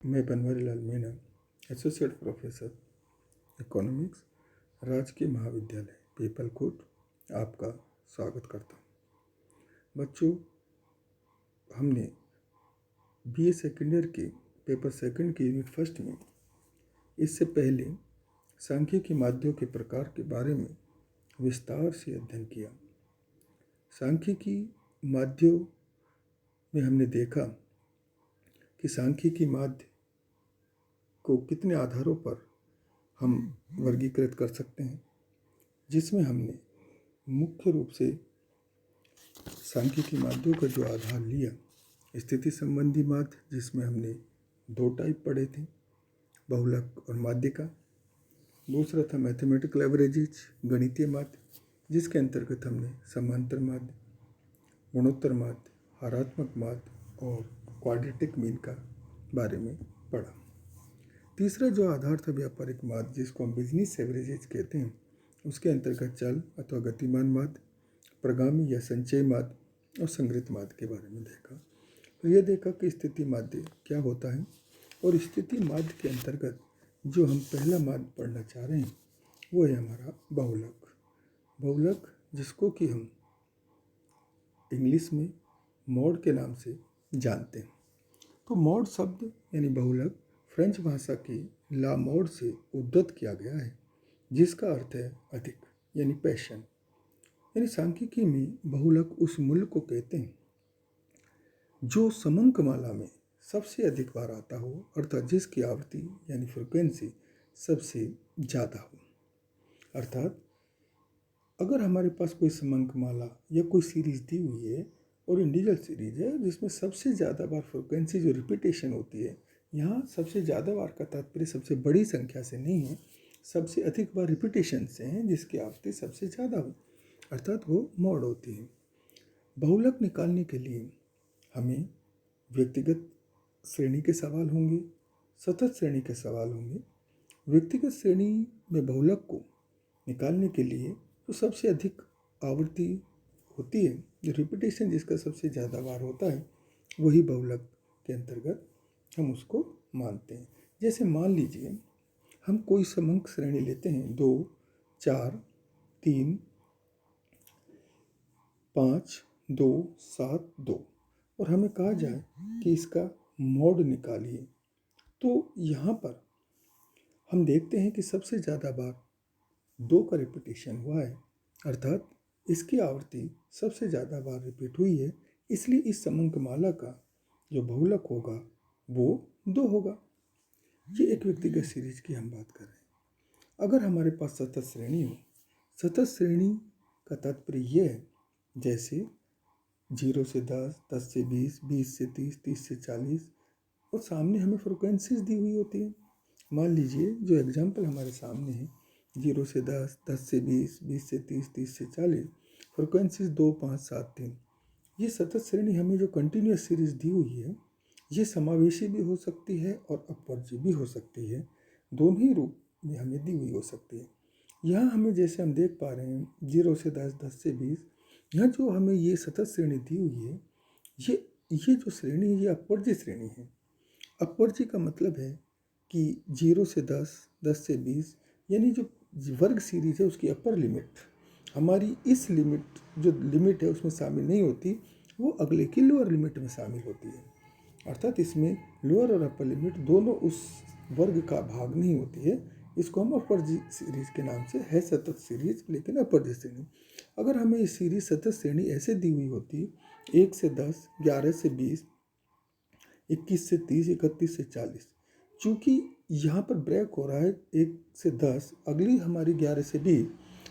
मैं Banwarilal Meena, associate professor economics, राजकीय महाविद्यालय पीपलकोट, आपका स्वागत करता हूँ। बच्चों, हमने बीए सेकेंड ईयर के पेपर सेकंड के यूनिट फर्स्ट में इससे पहले सांख्यिकी माध्यों के प्रकार के बारे में विस्तार से अध्ययन किया। सांख्यिकी माध्यों में हमने देखा कि सांख्यिकी माध्य को कितने आधारों पर हम वर्गीकृत कर सकते हैं, जिसमें हमने मुख्य रूप से सांख्यिकी माध्यों का जो आधार लिया, स्थिति संबंधी माध्य, जिसमें हमने 2 टाइप पढ़े थे, बहुलक और माध्यिका। दूसरा था मैथमेटिकल एवरेजेज, गणितीय माध्य, जिसके अंतर्गत हमने समांतर माध्य, गुणोत्तर माध्य, हारात्मक माध्य और क्वाड्रेटिक मीन का बारे में पढ़ा। तीसरा जो आधार था व्यापारिक माध्य, जिसको हम बिजनेस एवरेजेज कहते हैं, उसके अंतर्गत चल अथवा गतिमान माध्य, प्रगामी या संचयी माध्य और संग्रहित माध्य के बारे में देखा। तो ये देखा कि स्थिति माध्य क्या होता है, और स्थिति माध्य के अंतर्गत जो हम पहला माध्य पढ़ना चाह रहे हैं वो है हमारा बहुलक। बहुलक, जिसको कि हम इंग्लिश में मॉड के नाम से जानते हैं। तो मॉड शब्द यानी बहुलक फ्रेंच भाषा की ला मॉड से उद्धृत किया गया है, जिसका अर्थ है अधिक यानी पैशन। यानी सांख्यिकी में बहुलक उस मूल्य को कहते हैं जो समंकमाला में सबसे अधिक बार आता हो, अर्थात जिसकी आवृत्ति यानी फ्रिक्वेंसी सबसे ज़्यादा हो। अर्थात अगर हमारे पास कोई समंकमाला या कोई सीरीज दी हुई है और इंडिविजुअल सीरीज है जिसमें सबसे ज़्यादा बार फ्रिक्वेंसी जो रिपीटेशन होती है, यहाँ सबसे ज़्यादा बार का तात्पर्य सबसे बड़ी संख्या से नहीं है, सबसे अधिक बार रिपीटेशन से है, जिसकी आवृत्ति सबसे ज़्यादा हो, अर्थात वो मॉड होती है। बहुलक निकालने के लिए हमें व्यक्तिगत श्रेणी के सवाल होंगे, सतत श्रेणी के सवाल होंगे। व्यक्तिगत श्रेणी में बहुलक को निकालने के लिए तो सबसे अधिक आवृत्ति होती है, जो रिपीटेशन जिसका सबसे ज़्यादा बार होता है, वही बहुलक के अंतर्गत हम उसको मानते हैं। जैसे मान लीजिए हम कोई समंक श्रेणी लेते हैं 2, 4, 3, 5, 2, 7, 2, और हमें कहा जाए कि इसका मॉड निकालिए, तो यहाँ पर हम देखते हैं कि सबसे ज़्यादा बार 2 का रिपीटेशन हुआ है, अर्थात इसकी आवृत्ति सबसे ज़्यादा बार रिपीट हुई है, इसलिए इस समंकमाला का जो बहुलक होगा वो 2 होगा। ये एक व्यक्तिगत सीरीज की हम बात कर रहे हैं। अगर हमारे पास सतत श्रेणी हो, सतत श्रेणी का तात्पर्य यह है जैसे 0 से 10, 10 से 20, 20 से 30, 30 से 40, और सामने हमें फ्रिक्वेंसीज दी हुई होती है। मान लीजिए जो एग्जाम्पल हमारे सामने है 0 से 10, 10 से 20, 20 से 30, 30 से 40, फ्रिक्वेंसीज 2, 5, 7, 3। ये सतत श्रेणी हमें जो कंटिन्यूस सीरीज दी हुई है, ये समावेशी भी हो सकती है और अपवर्ज्य भी हो सकती है, दोनों ही रूप में हमें दी हुई हो सकती है। यहाँ हमें जैसे हम देख पा रहे हैं 0 से 10, 10 से 20, यहाँ जो हमें ये सतत श्रेणी दी हुई है, ये जो श्रेणी है ये अपवर्ज्य श्रेणी है। अपवर्ज्य का मतलब है कि 0 से 10, 10 से 20, यानी जो वर्ग सीरीज है उसकी अपर लिमिट हमारी इस लिमिट जो लिमिट है उसमें शामिल नहीं होती, वो अगले की लोअर लिमिट में शामिल होती है। अर्थात इसमें लोअर और अपर लिमिट दोनों उस वर्ग का भाग नहीं होती है। इसको हम अपवर्ज्य सीरीज के नाम से है सतत सीरीज, लेकिन अपवर्ज्य श्रेणी। अगर हमें ये सीरीज सतत श्रेणी ऐसे दी हुई होती 1 से 10, 11 से 20, 21 से 30, 31 से 40, चूँकि यहाँ पर ब्रेक हो रहा है 1 से 10, अगली हमारी 11 से 20,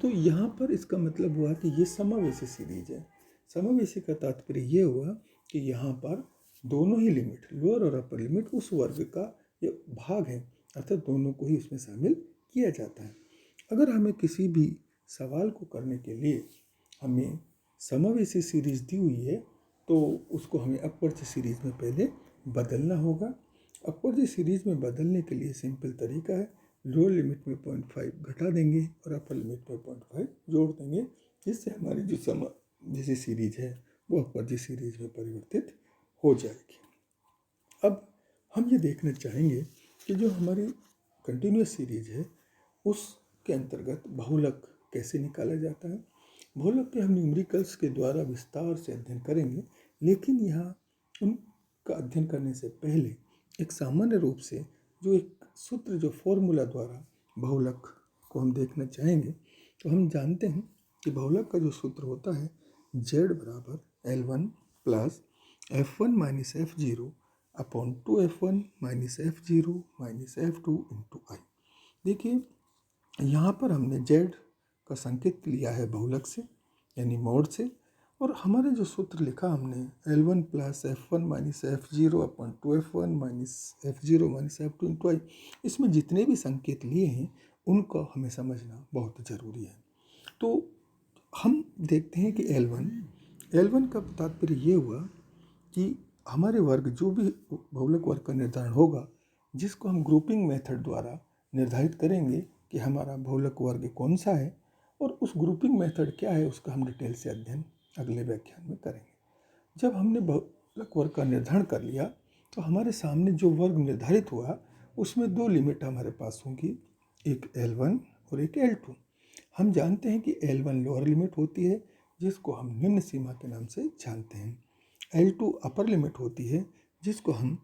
तो यहाँ पर इसका मतलब हुआ कि ये समावेशी सीरीज है। समावेशी का तात्पर्य ये हुआ कि यहाँ पर दोनों ही लिमिट, लोअर और अपर लिमिट, उस वर्ग का ये भाग है, अर्थात दोनों को ही इसमें शामिल किया जाता है। अगर हमें किसी भी सवाल को करने के लिए हमें समावेशी सीरीज दी हुई है, तो उसको हमें अपवर्ज्य सीरीज में पहले बदलना होगा। अपवर्ज्य सीरीज में बदलने के लिए सिंपल तरीका है, लोअर लिमिट में 0.5 घटा देंगे और अपर लिमिट में 0.5 जोड़ देंगे, जिससे हमारी जो जैसी सीरीज है वो अपवर्ज्य सीरीज में परिवर्तित हो जाएगी। अब हम ये देखना चाहेंगे कि जो हमारी कंटिन्यूस सीरीज है उसके अंतर्गत बहुलक कैसे निकाला जाता है। बहुलक के हम न्यूमेरिकल्स के द्वारा विस्तार से अध्ययन करेंगे, लेकिन यहाँ उनका अध्ययन करने से पहले एक सामान्य रूप से जो एक सूत्र, जो फॉर्मूला द्वारा बहुलक को हम देखना चाहेंगे। तो हम जानते हैं कि बहुलक का जो सूत्र होता है z बराबर L1 plus F1 minus F0 upon 2F1 minus F0 minus F2 into I. देखिए यहाँ पर हमने z का संकेत लिया है बहुलक से यानी मॉड से, और हमारे जो सूत्र लिखा हमने L1 plus F1 minus F0 upon 2F1 minus F0 minus F2 into I, इसमें जितने भी संकेत लिए हैं उनको हमें समझना बहुत ज़रूरी है। तो हम देखते हैं कि L1 का तात्पर्य ये हुआ कि हमारे वर्ग, जो भी बहुलक वर्ग का निर्धारण होगा, जिसको हम ग्रुपिंग मेथड द्वारा निर्धारित करेंगे कि हमारा बहुलक वर्ग कौन सा है, और उस ग्रुपिंग मेथड क्या है उसका हम डिटेल से अध्ययन अगले व्याख्यान में करेंगे। जब हमने बहुलक वर्ग का निर्धारण कर लिया तो हमारे सामने जो वर्ग निर्धारित हुआ उसमें दो लिमिट हमारे पास होंगी, एक L1 और एक L2। हम जानते हैं कि L1 लोअर लिमिट होती है जिसको हम निम्न सीमा के नाम से जानते हैं, L2 अपर लिमिट होती है जिसको हम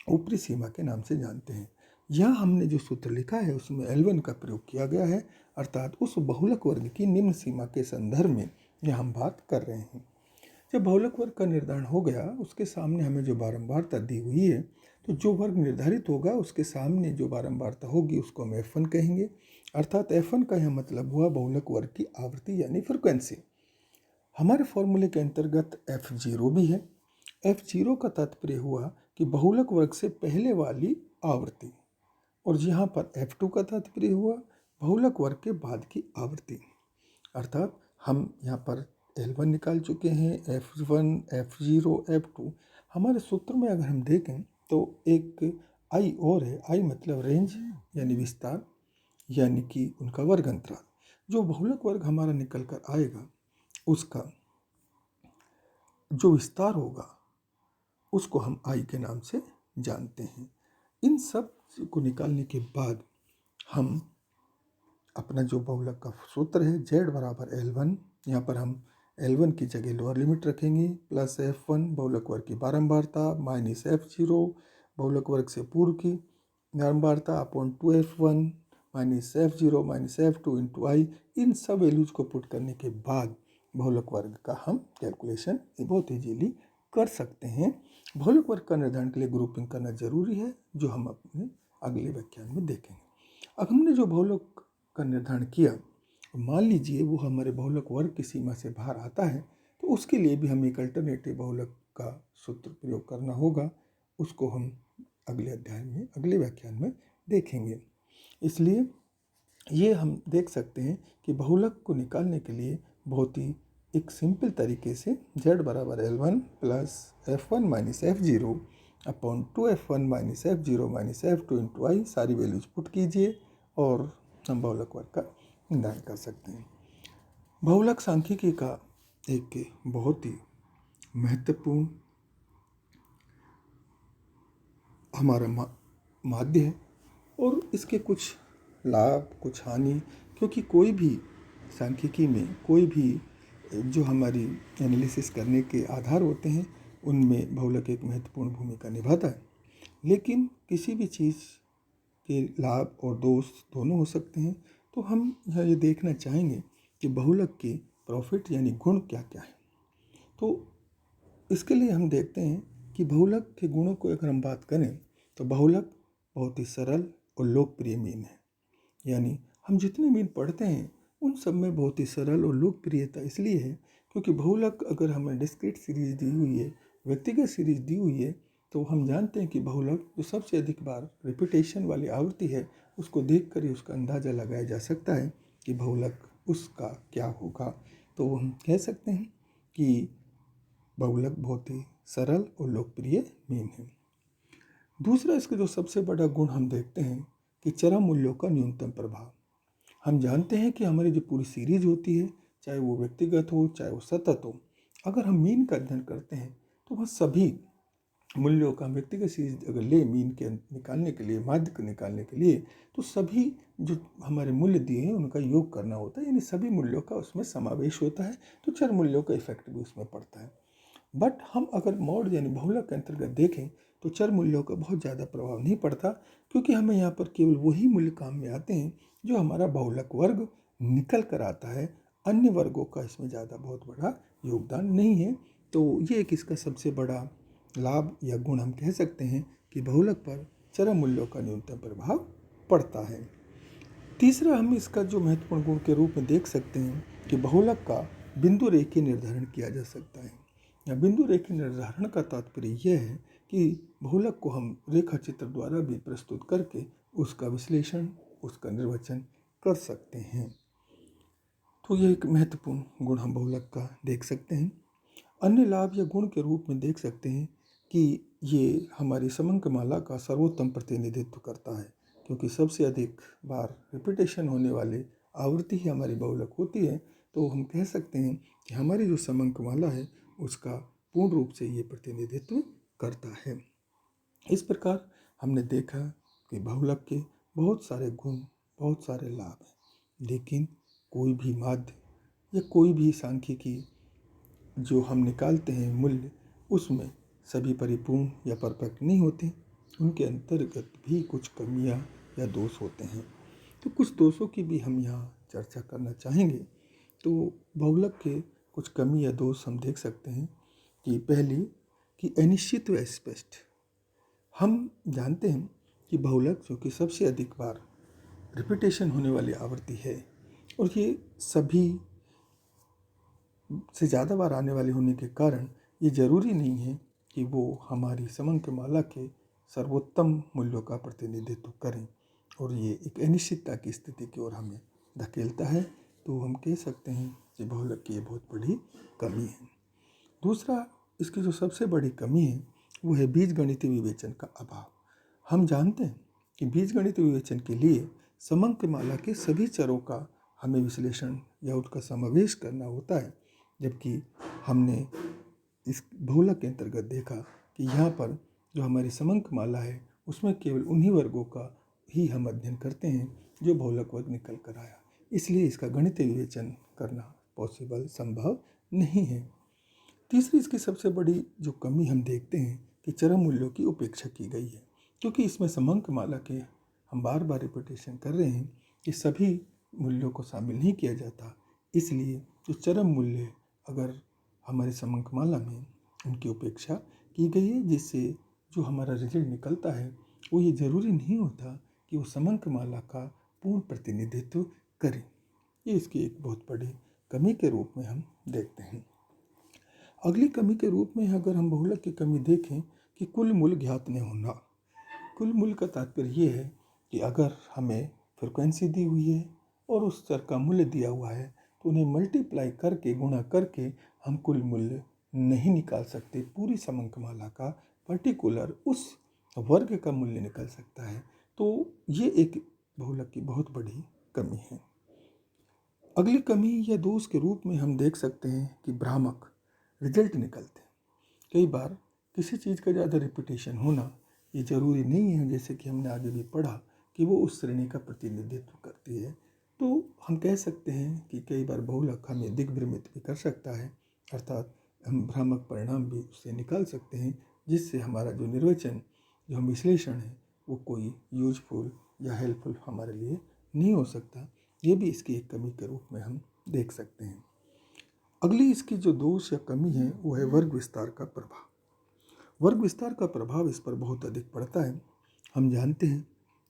ऊपरी सीमा के नाम से जानते हैं। यहाँ हमने जो सूत्र लिखा है उसमें L1 का प्रयोग किया गया है, अर्थात उस बहुलक वर्ग की निम्न सीमा के संदर्भ में यह हम बात कर रहे हैं। जब बहुलक वर्ग का निर्धारण हो गया, उसके सामने हमें जो बारंबारता दी हुई है, तो जो वर्ग निर्धारित होगा उसके सामने जो बारंबारता होगी उसको हम F1 कहेंगे, अर्थात F1 का यह मतलब हुआ बहुलक वर्ग की आवृत्ति यानी फ्रिक्वेंसी। हमारे फॉर्मूले के अंतर्गत F0 भी है। F0 का तात्पर्य हुआ कि बहुलक वर्ग से पहले वाली आवृत्ति, और यहाँ पर F2 का तात्पर्य हुआ बहुलक वर्ग के बाद की आवृत्ति। अर्थात हम यहाँ पर L1 निकाल चुके हैं, F1, F0, F2। हमारे सूत्र में अगर हम देखें तो एक I और है। I मतलब रेंज यानी विस्तार, यानी कि उनका वर्ग अंतराल। जो बहुलक वर्ग हमारा निकल कर आएगा उसका जो विस्तार होगा उसको हम I के नाम से जानते हैं। इन सब को निकालने के बाद हम अपना जो बहुलक का सूत्र है z बराबर L1, यहाँ पर हम L1 की जगह लोअर लिमिट रखेंगे, प्लस F1 बहुलक वर्ग की बारंबारता माइनस F0 बहुलक वर्ग से पूर्व की बारंबारता upon 2F1 minus F0 minus F2 into I. इन सब वैल्यूज को पुट करने के बाद बहुलक वर्ग का हम कैलकुलेशन बहुत ईजीली कर सकते हैं। बहुलक वर्ग का निर्धारण के लिए ग्रुपिंग करना जरूरी है, जो हम अपने अगले व्याख्यान में देखेंगे। अब हमने जो बहुलक का निर्धारण किया, मान लीजिए वो हमारे बहुलक वर्ग की सीमा से बाहर आता है, तो उसके लिए भी हमें एक अल्टरनेटिव बहुलक का सूत्र प्रयोग करना होगा। उसको हम अगले अध्याय में, अगले व्याख्यान में देखेंगे। इसलिए ये हम देख सकते हैं कि बहुलक को निकालने के लिए बहुत ही एक सिंपल तरीके से z बराबर L1 plus F1 minus F0 upon 2F1 minus F0 minus F2 into I सारी वैल्यूज पुट कीजिए और हम बहुलक वर्ग का निर्धारण कर सकते हैं। बहुलक सांख्यिकी का एक बहुत ही महत्वपूर्ण हमारा माध्य है, और इसके कुछ लाभ कुछ हानि, क्योंकि कोई भी सांख्यिकी में कोई भी जो हमारी एनालिसिस करने के आधार होते हैं उनमें बहुलक एक महत्वपूर्ण भूमिका निभाता है। लेकिन किसी भी चीज़ के लाभ और दोष दोनों हो सकते हैं। तो हम यहाँ ये देखना चाहेंगे कि बहुलक के प्रॉफिट यानी गुण क्या क्या है। तो इसके लिए हम देखते हैं कि बहुलक के गुणों को अगर हम बात करें तो बहुलक बहुत ही सरल और लोकप्रिय मीन है। यानी हम जितने मीन पढ़ते हैं उन सब में बहुत ही सरल और लोकप्रियता इसलिए है क्योंकि बहुलक अगर हमें डिस्क्रीट सीरीज दी हुई है, व्यक्तिगत सीरीज दी हुई है, तो हम जानते हैं कि बहुलक जो सबसे अधिक बार रिपीटेशन वाली आवृत्ति है उसको देखकर ही उसका अंदाज़ा लगाया जा सकता है कि बहुलक उसका क्या होगा। तो हम कह सकते हैं कि बहुलक बहुत ही सरल और लोकप्रिय मीन है। दूसरा इसका जो सबसे बड़ा गुण हम देखते हैं कि चरम मूल्यों का न्यूनतम प्रभाव। हम जानते हैं कि हमारी जो पूरी सीरीज होती है, चाहे वो व्यक्तिगत हो चाहे वो सतत हो, अगर हम मीन का अध्ययन करते हैं तो वह सभी मूल्यों का व्यक्तिगत चीज अगर ले मीन के निकालने के लिए, माध्य को निकालने के लिए, तो सभी जो हमारे मूल्य दिए हैं उनका योग करना होता है, यानी सभी मूल्यों का उसमें समावेश होता है, तो चर मूल्यों का इफेक्ट भी उसमें पड़ता है। बट हम अगर मॉड यानी बहुलक के अंतर्गत देखें तो चर मूल्यों का बहुत ज़्यादा प्रभाव नहीं पड़ता, क्योंकि हमें यहाँ पर केवल वही मूल्य काम में आते हैं जो हमारा बहुलक वर्ग निकल कर आता है। अन्य वर्गों का इसमें ज़्यादा बहुत बड़ा योगदान नहीं है। तो ये एक इसका सबसे बड़ा लाभ या गुण हम कह सकते हैं कि बहुलक पर चर मूल्यों का न्यूनतम प्रभाव पड़ता है। तीसरा हम इसका जो महत्वपूर्ण गुण के रूप में देख सकते हैं कि बहुलक का बिंदु रेखीय निर्धारण किया जा सकता है। या बिंदु रेखीय निर्धारण का तात्पर्य यह है कि बहुलक को हम रेखा चित्र द्वारा भी प्रस्तुत करके उसका विश्लेषण, उसका निर्वचन कर सकते हैं। तो यह एक महत्वपूर्ण गुण हम बहुलक का देख सकते हैं। अन्य लाभ या गुण के रूप में देख सकते हैं कि ये हमारी समंकमाला का सर्वोत्तम प्रतिनिधित्व करता है, क्योंकि सबसे अधिक बार रिपीटेशन होने वाली आवृत्ति ही हमारी बहुलक होती है। तो हम कह सकते हैं कि हमारी जो समंकमाला है उसका पूर्ण रूप से ये प्रतिनिधित्व करता है। इस प्रकार हमने देखा कि बहुलक के बहुत सारे गुण, बहुत सारे लाभ हैं, लेकिन कोई भी माध्य या कोई भी सांख्यिकी जो हम निकालते हैं मूल्य, उसमें सभी परिपूर्ण या परफेक्ट नहीं होते, उनके अंतर्गत भी कुछ कमियां या दोष होते हैं। तो कुछ दोषों की भी हम यहाँ चर्चा करना चाहेंगे। तो बहुलक के कुछ कमी या दोष हम देख सकते हैं कि पहली कि अनिश्चित व स्पष्ट। हम जानते हैं कि बहुलक जो कि सबसे अधिक बार रिपीटेशन होने वाली आवृत्ति है और ये सभी से ज़्यादा बार आने वाली होने के कारण ये जरूरी नहीं है कि वो हमारी समंकमाला के सर्वोत्तम मूल्यों का प्रतिनिधित्व करें, और ये एक अनिश्चितता की स्थिति की ओर हमें धकेलता है। तो हम कह सकते हैं कि बहुलक की ये बहुत बड़ी कमी है। दूसरा, इसकी जो सबसे बड़ी कमी है वो है बीजगणितीय विवेचन का अभाव। हम जानते हैं कि बीजगणितीय विवेचन के लिए समंकमाला के सभी चरों का हमें विश्लेषण या उसका समावेश करना होता है, जबकि हमने इस बहुलक के अंतर्गत देखा कि यहाँ पर जो हमारी समंकमाला है उसमें केवल उन्हीं वर्गों का ही हम अध्ययन करते हैं जो बहुलक वर्ग निकल कर आया, इसलिए इसका गणितीय विवेचन करना पॉसिबल, संभव नहीं है। तीसरी इसकी सबसे बड़ी जो कमी हम देखते हैं कि चरम मूल्यों की उपेक्षा की गई है, क्योंकि इसमें समंकमाला के हम बार बार रिपीटेशन कर रहे हैं कि सभी मूल्यों को शामिल नहीं किया जाता, इसलिए जो चरम मूल्य अगर हमारी समंकमाला में उनकी उपेक्षा की गई है, जिससे जो हमारा रिजल्ट निकलता है वो ये ज़रूरी नहीं होता कि वो समंकमाला का पूर्ण प्रतिनिधित्व करें। ये इसकी एक बहुत बड़ी कमी के रूप में हम देखते हैं। अगली कमी के रूप में अगर हम बहुलक की कमी देखें कि कुल मूल्य ज्ञात नहीं होना। कुल मूल्य का तात्पर्य ये है कि अगर हमें फ्रिक्वेंसी दी हुई है और उस चर का मूल्य दिया हुआ है तो उन्हें मल्टीप्लाई करके, गुणा करके हम कुल मूल्य नहीं निकाल सकते। पूरी समंकमाला का पर्टिकुलर उस वर्ग का मूल्य निकल सकता है। तो ये एक बहुलक की बहुत बड़ी कमी है। अगली कमी या दोष के रूप में हम देख सकते हैं कि भ्रामक रिजल्ट निकलते हैं। कई बार किसी चीज़ का ज़्यादा रिपीटेशन होना ये ज़रूरी नहीं है, जैसे कि हमने आगे भी पढ़ा कि वो उस श्रेणी का प्रतिनिधित्व करती है। तो हम कह सकते हैं कि कई बार बहुलक हमें दिग्भ्रमित भी कर सकता है, अर्थात हम भ्रामक परिणाम भी उससे निकाल सकते हैं, जिससे हमारा जो निर्वचन, जो हम विश्लेषण है, वो कोई यूजफुल या हेल्पफुल हमारे लिए नहीं हो सकता। ये भी इसकी एक कमी के रूप में हम देख सकते हैं। अगली इसकी जो दोष या कमी है वो है वर्ग विस्तार का प्रभाव। वर्ग विस्तार का प्रभाव इस पर बहुत अधिक पड़ता है। हम जानते हैं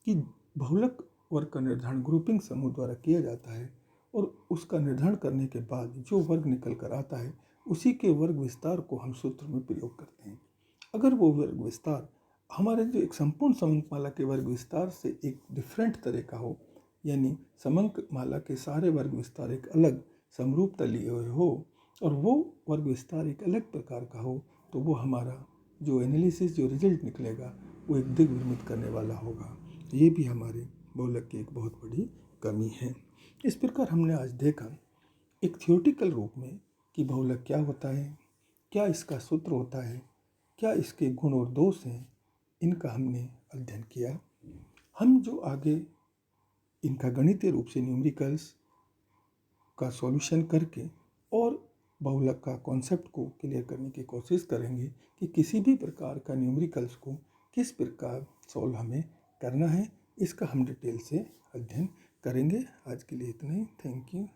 कि बहुलक वर्ग का निर्धारण ग्रुपिंग समूह द्वारा किया जाता है और उसका निर्धारण करने के बाद जो वर्ग निकल कर आता है उसी के वर्ग विस्तार को हम सूत्र में प्रयोग करते हैं। अगर वो वर्ग विस्तार हमारे जो एक संपूर्ण समंकमाला के वर्ग विस्तार से एक डिफरेंट तरह का हो, यानी समंकमाला के सारे वर्ग विस्तार एक अलग समरूपता लिए हुए हो और वो वर्ग विस्तार एक अलग प्रकार का हो, तो वो हमारा जो एनालिसिस, जो रिजल्ट निकलेगा वो एक दिग्भ्रमित करने वाला होगा। ये भी हमारे बहुलक की एक बहुत बड़ी कमी है। इस प्रकार हमने आज देखा एक थियोरेटिकल रूप में कि बहुलक क्या होता है, क्या इसका सूत्र होता है, क्या इसके गुण और दोष हैं, इनका हमने अध्ययन किया। हम जो आगे इनका गणितीय रूप से न्यूमेरिकल्स का सॉल्यूशन करके और बहुलक का कॉन्सेप्ट को क्लियर करने की कोशिश करेंगे कि किसी भी प्रकार का न्यूमेरिकल्स को किस प्रकार सॉल्व हमें करना है, इसका हम डिटेल से अध्ययन करेंगे। आज के लिए इतना ही। Thank you.